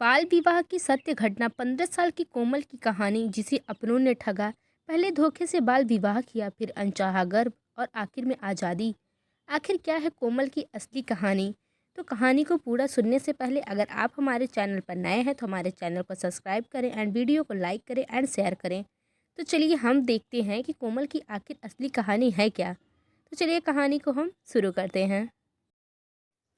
बाल विवाह की सत्य घटना। 15 साल की कोमल की कहानी, जिसे अपनों ने ठगा। पहले धोखे से बाल विवाह किया, फिर अनचाहा गर्भ और आखिर में आज़ादी। आखिर क्या है कोमल की असली कहानी? तो कहानी को पूरा सुनने से पहले अगर आप हमारे चैनल पर नए हैं तो हमारे चैनल को सब्सक्राइब करें एंड वीडियो को लाइक करें एंड शेयर करें। तो चलिए हम देखते हैं कि कोमल की आखिर असली कहानी है क्या। तो चलिए कहानी को हम शुरू करते हैं।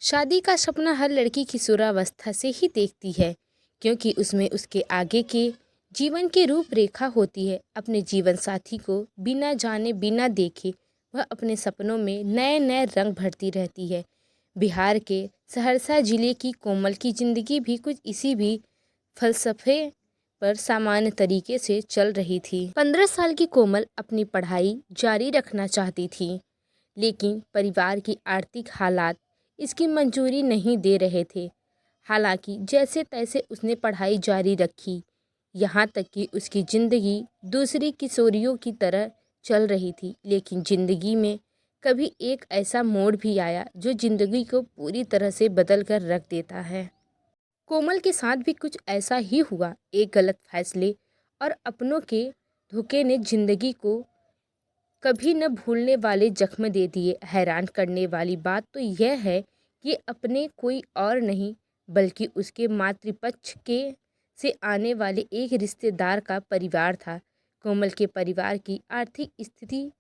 शादी का सपना हर लड़की किशोरावस्था से ही देखती है, क्योंकि उसमें उसके आगे के जीवन की रूपरेखा होती है। अपने जीवन साथी को बिना जाने बिना देखे वह अपने सपनों में नए नए रंग भरती रहती है। बिहार के सहरसा जिले की कोमल की ज़िंदगी भी कुछ इसी भी फलसफे पर सामान्य तरीके से चल रही थी। 15 साल की कोमल अपनी पढ़ाई जारी रखना चाहती थी, लेकिन परिवार की आर्थिक हालात इसकी मंजूरी नहीं दे रहे थे। हालांकि जैसे तैसे उसने पढ़ाई जारी रखी, यहाँ तक कि उसकी ज़िंदगी दूसरी किशोरियों की तरह चल रही थी। लेकिन ज़िंदगी में कभी एक ऐसा मोड़ भी आया जो ज़िंदगी को पूरी तरह से बदल कर रख देता है। कोमल के साथ भी कुछ ऐसा ही हुआ। एक गलत फैसले और अपनों के धोखे ने ज़िंदगी को कभी न भूलने वाले जख्म दे दिए। हैरान करने वाली बात तो यह है कि अपने कोई और नहीं बल्कि उसके मातृपक्ष के से आने वाले एक रिश्तेदार का परिवार था। कोमल के परिवार की आर्थिक स्थिति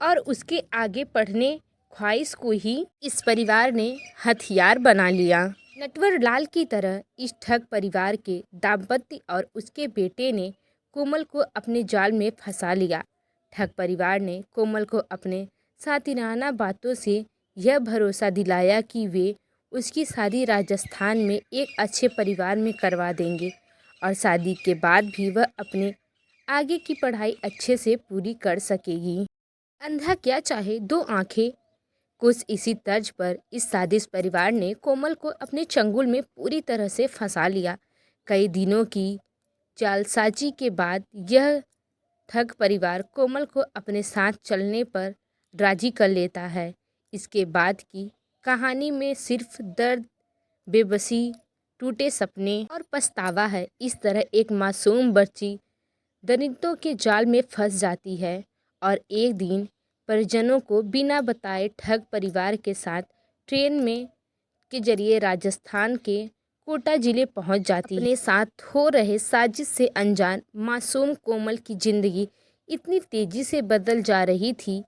और उसके आगे पढ़ने ख्वाहिश को ही इस परिवार ने हथियार बना लिया। नटवर लाल की तरह इस ठग परिवार के दाम्पत्य और उसके बेटे ने कोमल को अपने जाल में फंसा लिया। ठग परिवार ने कोमल को अपने सातिराना बातों से यह भरोसा दिलाया कि वे उसकी शादी राजस्थान में एक अच्छे परिवार में करवा देंगे और शादी के बाद भी वह अपने आगे की पढ़ाई अच्छे से पूरी कर सकेगी। अंधा क्या चाहे दो आंखें। कुछ इसी तर्ज पर इस साजिश परिवार ने कोमल को अपने चंगुल में पूरी तरह से फंसा लिया। कई दिनों की जालसाजी के बाद यह ठग परिवार कोमल को अपने साथ चलने पर राजी कर लेता है। इसके बाद की कहानी में सिर्फ दर्द, बेबसी, टूटे सपने और पछतावा है। इस तरह एक मासूम बच्ची दरिंदों के जाल में फंस जाती है और एक दिन परिजनों को बिना बताए ठग परिवार के साथ ट्रेन में के जरिए राजस्थान के कोटा जिले पहुंच जाती है। अपने साथ हो रहे साजिश से अनजान मासूम कोमल की जिंदगी इतनी तेजी से बदल जा रही थी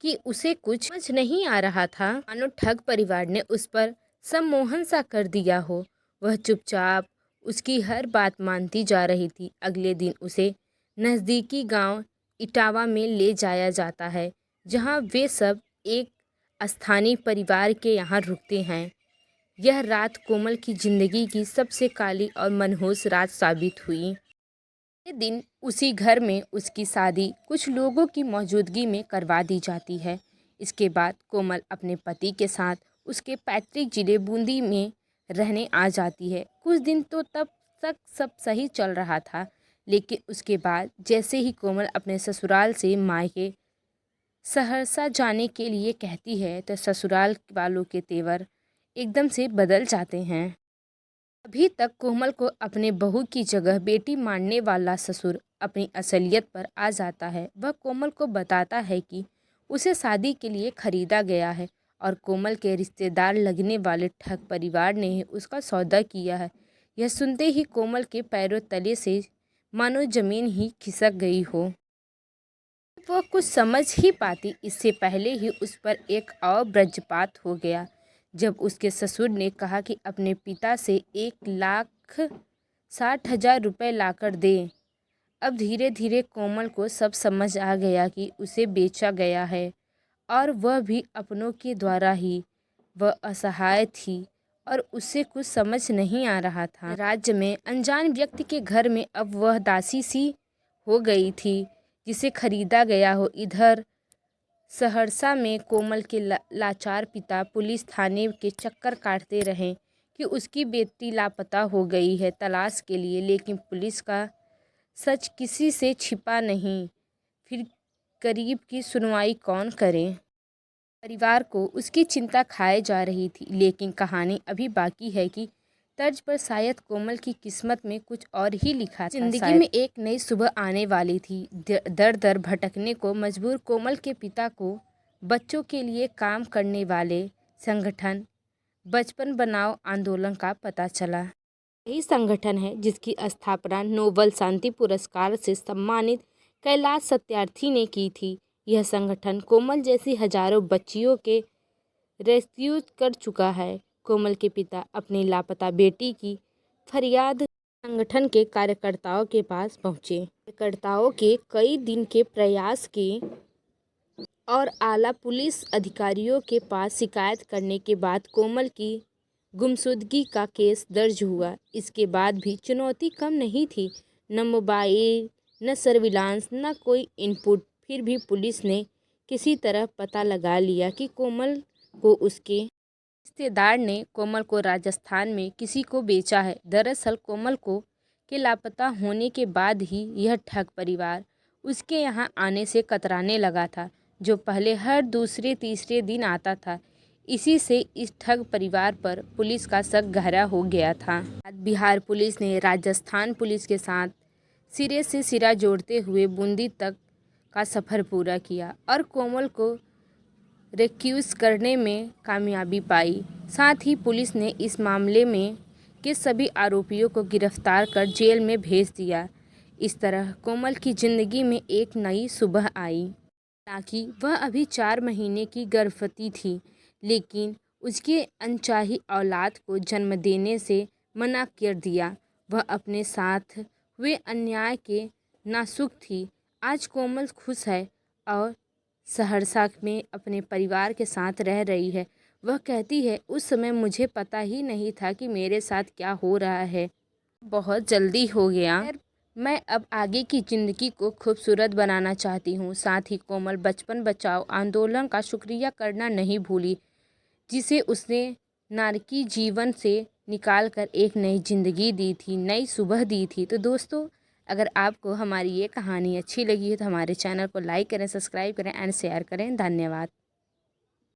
कि उसे कुछ समझ नहीं आ रहा था। मानो ठग परिवार ने उस पर सम्मोहन सा कर दिया हो। वह चुपचाप उसकी हर बात मानती जा रही थी। अगले दिन उसे नज़दीकी गांव इटावा में ले जाया जाता है, जहां वे सब एक स्थानीय परिवार के यहाँ रुकते हैं। यह रात कोमल की ज़िंदगी की सबसे काली और मनहूस रात साबित हुई। ये दिन उसी घर में उसकी शादी कुछ लोगों की मौजूदगी में करवा दी जाती है। इसके बाद कोमल अपने पति के साथ उसके पैतृक जिले बूंदी में रहने आ जाती है। कुछ दिन तो तब तक सब सही चल रहा था, लेकिन उसके बाद जैसे ही कोमल अपने ससुराल से मायके सहरसा जाने के लिए कहती है तो ससुराल वालों के तेवर एकदम से बदल जाते हैं। अभी तक कोमल को अपने बहू की जगह बेटी मानने वाला ससुर अपनी असलियत पर आ जाता है। वह कोमल को बताता है कि उसे शादी के लिए खरीदा गया है और कोमल के रिश्तेदार लगने वाले ठग परिवार ने ही उसका सौदा किया है। यह सुनते ही कोमल के पैरों तले से मानो जमीन ही खिसक गई हो। वह कुछ समझ ही पाती इससे पहले ही उस पर एक और वज्रपात हो गया, जब उसके ससुर ने कहा कि अपने पिता से 1,60,000 रुपये लाकर दे। अब धीरे धीरे कोमल को सब समझ आ गया कि उसे बेचा गया है और वह भी अपनों के द्वारा ही। वह असहाय थी और उसे कुछ समझ नहीं आ रहा था। राज्य में अनजान व्यक्ति के घर में अब वह दासी सी हो गई थी, जिसे खरीदा गया हो। इधर सहरसा में कोमल के लाचार पिता पुलिस थाने के चक्कर काटते रहे कि उसकी बेटी लापता हो गई है तलाश के लिए, लेकिन पुलिस का सच किसी से छिपा नहीं। फिर गरीब की सुनवाई कौन करे? परिवार को उसकी चिंता खाए जा रही थी, लेकिन कहानी अभी बाकी है कि तर्ज पर शायद कोमल की किस्मत में कुछ और ही लिखा था। जिंदगी में एक नई सुबह आने वाली थी। दर दर भटकने को मजबूर कोमल के पिता को बच्चों के लिए काम करने वाले संगठन बचपन बचाओ आंदोलन का पता चला। यही संगठन है जिसकी स्थापना नोबेल शांति पुरस्कार से सम्मानित कैलाश सत्यार्थी ने की थी। यह संगठन कोमल जैसी हजारों बच्चियों के रेस्क्यू कर चुका है। कोमल के पिता अपनी लापता बेटी की फरियाद संगठन के कार्यकर्ताओं के पास पहुंचे। कार्यकर्ताओं के कई दिन के प्रयास के और आला पुलिस अधिकारियों के पास शिकायत करने के बाद कोमल की गुमशुदगी का केस दर्ज हुआ। इसके बाद भी चुनौती कम नहीं थी। न मोबाइल, न सर्विलांस, न कोई इनपुट। फिर भी पुलिस ने किसी तरह पता लगा लिया कि कोमल को उसके रिश्तेदार ने कोमल को राजस्थान में किसी को बेचा है। दरअसल कोमल को के लापता होने के बाद ही यह ठग परिवार उसके यहाँ आने से कतराने लगा था, जो पहले हर दूसरे तीसरे दिन आता था। इसी से इस ठग परिवार पर पुलिस का शक गहरा हो गया था। बिहार पुलिस ने राजस्थान पुलिस के साथ सिरे से सिरा जोड़ते हुए बूंदी तक का सफ़र पूरा किया और कोमल को रेस्क्यूज करने में कामयाबी पाई। साथ ही पुलिस ने इस मामले में के सभी आरोपियों को गिरफ्तार कर जेल में भेज दिया। इस तरह कोमल की ज़िंदगी में एक नई सुबह आई। हालांकि वह अभी 4 महीने की गर्भवती थी, लेकिन उसके अनचाही औलाद को जन्म देने से मना कर दिया। वह अपने साथ हुए अन्याय के नासुख थी। आज कोमल खुश है और सहरसा में अपने परिवार के साथ रह रही है। वह कहती है, उस समय मुझे पता ही नहीं था कि मेरे साथ क्या हो रहा है। बहुत जल्दी हो गया। मैं अब आगे की ज़िंदगी को खूबसूरत बनाना चाहती हूँ। साथ ही कोमल बचपन बचाओ आंदोलन का शुक्रिया करना नहीं भूली, जिसे उसने नारकी जीवन से निकाल कर एक नई ज़िंदगी दी थी, नई सुबह दी थी। तो दोस्तों, अगर आपको हमारी ये कहानी अच्छी लगी है तो हमारे चैनल को लाइक करें, सब्सक्राइब करें एंड शेयर करें। धन्यवाद।